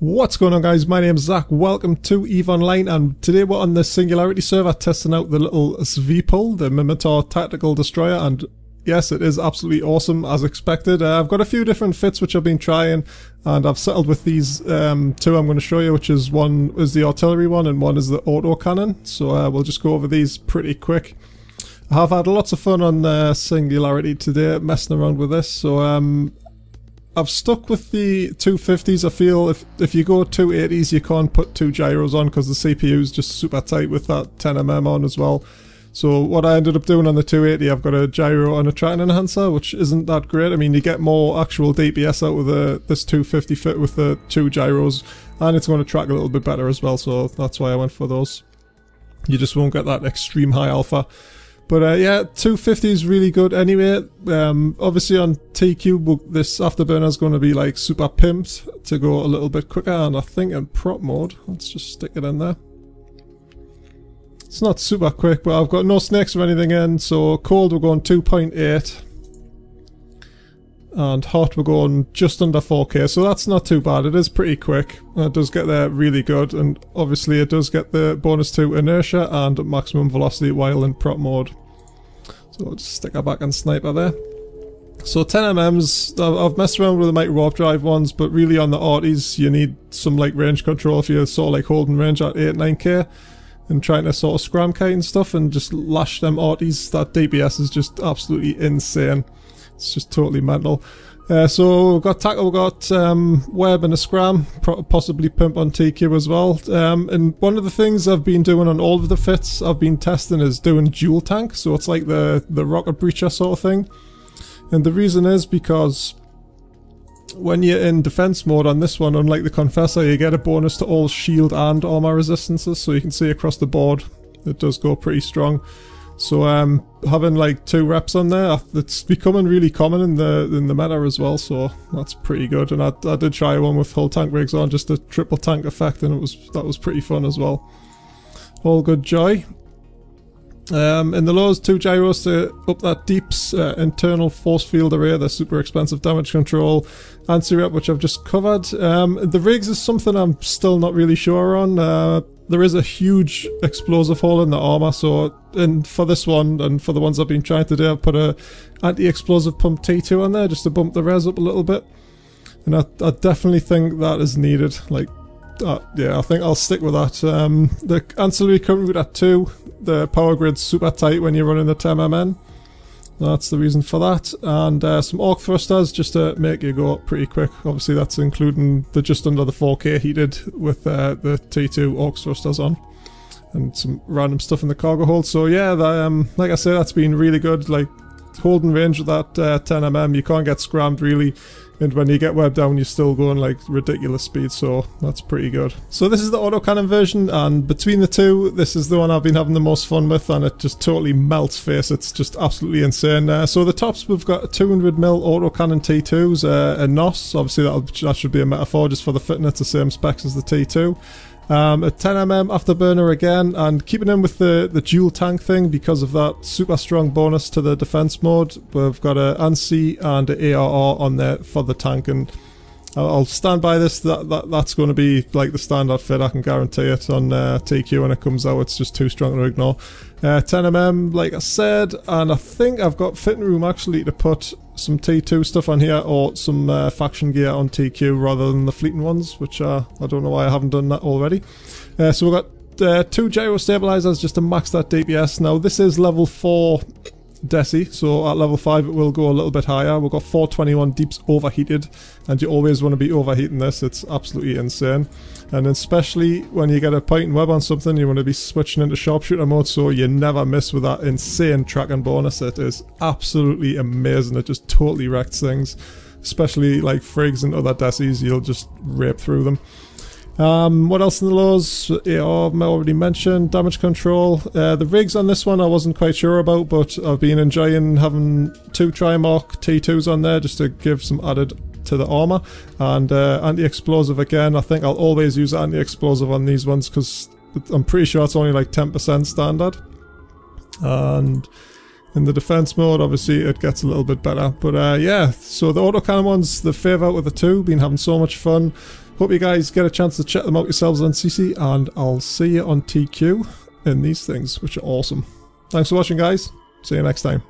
What's going on, guys? My name's Zach. Welcome to EVE Online, and today we're on the Singularity server testing out the little Svipul, the Minotaur tactical destroyer, and yes, it is absolutely awesome as expected. I've got a few different fits which I've been trying, and I've settled with these two I'm going to show you, which is one is the artillery one and one is the auto cannon. So we'll just go over these pretty quick. I have had lots of fun on Singularity today messing around with this, so I've stuck with the 250s. I feel if you go 280s you can't put two gyros on because the CPU is just super tight with that 10mm on as well. So what I ended up doing on the 280, I've got a gyro and a tracking enhancer, which isn't that great. I mean, you get more actual DPS out with this 250 fit with the two gyros, and it's going to track a little bit better as well, so that's why I went for those. You just won't get that extreme high alpha. But yeah, 250 is really good anyway. Obviously on TQ, this afterburner is going to be like super pimped to go a little bit quicker, and I think in prop mode, let's just stick it in there. It's not super quick, but I've got no snakes or anything in, so cold we're going 2.8. And hot we're going just under 4k, so that's not too bad. It is pretty quick. It does get there really good, and obviously it does get the bonus to inertia and maximum velocity while in prop mode. So I'll just stick her back on sniper there. So 10mm's, I've messed around with the micro warp drive ones, but really on the Artys you need some like range control if you're sort of like holding range at 8-9k and trying to sort of scram kite and stuff and just lash them Artys. That DPS is just absolutely insane. It's just totally mental. So we've got tackle, we've got web and a scram, possibly pimp on TQ as well. And one of the things I've been doing on all of the fits I've been testing is doing dual tank, so it's like the rocket breacher sort of thing. And the reason is because when you're in defense mode on this one, unlike the Confessor, you get a bonus to all shield and armor resistances, so you can see across the board it does go pretty strong. So having like 2 reps on there, it's becoming really common in the meta as well, so that's pretty good. And I did try one with hull tank rigs on, just a triple tank effect, and that was pretty fun as well. All good joy. In the lows, 2 gyros to up that deeps, internal force field array, the super expensive damage control, anti-rep, which I've just covered. The rigs is something I'm still not really sure on. There is a huge explosive hole in the armor, so for this one and for the ones I've been trying to do, I've put a anti-explosive pump T2 on there just to bump the res up a little bit, and I definitely think that is needed. Like, yeah, I think I'll stick with that. The ancillary current route at 2, the power grid's super tight when you're running the 10mm. That's the reason for that, and some arc thrusters just to make you go up pretty quick. Obviously that's including the just under the 4k heated with the T2 arc thrusters on, and some random stuff in the cargo hold. So yeah, like I said, that's been really good. Like holding range with that 10mm, you can't get scrammed really, and when you get web down you're still going like ridiculous speed, so that's pretty good. So this is the autocannon version, and between the two, this is the one I've been having the most fun with, and it just totally melts face. It's just absolutely insane. So the tops, we've got 200mm autocannon T2s, a NOS, obviously that should be a metaphor just for the fitting, it's the same specs as the T2. A 10mm afterburner again, and keeping in with the dual tank thing because of that super strong bonus to the defense mode. We've got a ANSI and a ARR on there for the tank, and I'll stand by this. That's going to be like the standard fit. I can guarantee it on TQ when it comes out. It's just too strong to ignore. 10mm, like I said, and I think I've got fitting room actually to put some T2 stuff on here, or some faction gear on TQ rather than the fleeting ones, which I don't know why I haven't done that already. So we've got 2 gyro stabilizers just to max that DPS. Now this is level 4 Deci, so at level 5 it will go a little bit higher. We've got 421 deeps overheated, and you always want to be overheating this. It's absolutely insane, and especially when you get a point and web on something, you want to be switching into sharpshooter mode so you never miss with that insane tracking bonus. It is absolutely amazing. It just totally wrecks things, especially like frigs and other Decis. You'll just rape through them. What else in the lows? AR I've already mentioned. Damage control. The rigs on this one I wasn't quite sure about, but I've been enjoying having 2 Trimark T2s on there just to give some added to the armor, and anti-explosive again. I think I'll always use anti-explosive on these ones because I'm pretty sure it's only like 10% standard. And In the defense mode, obviously, it gets a little bit better. But yeah, so the autocannon ones, the favourite with the two, been having so much fun. Hope you guys get a chance to check them out yourselves on CC, and I'll see you on TQ in these things, which are awesome. Thanks for watching, guys. See you next time.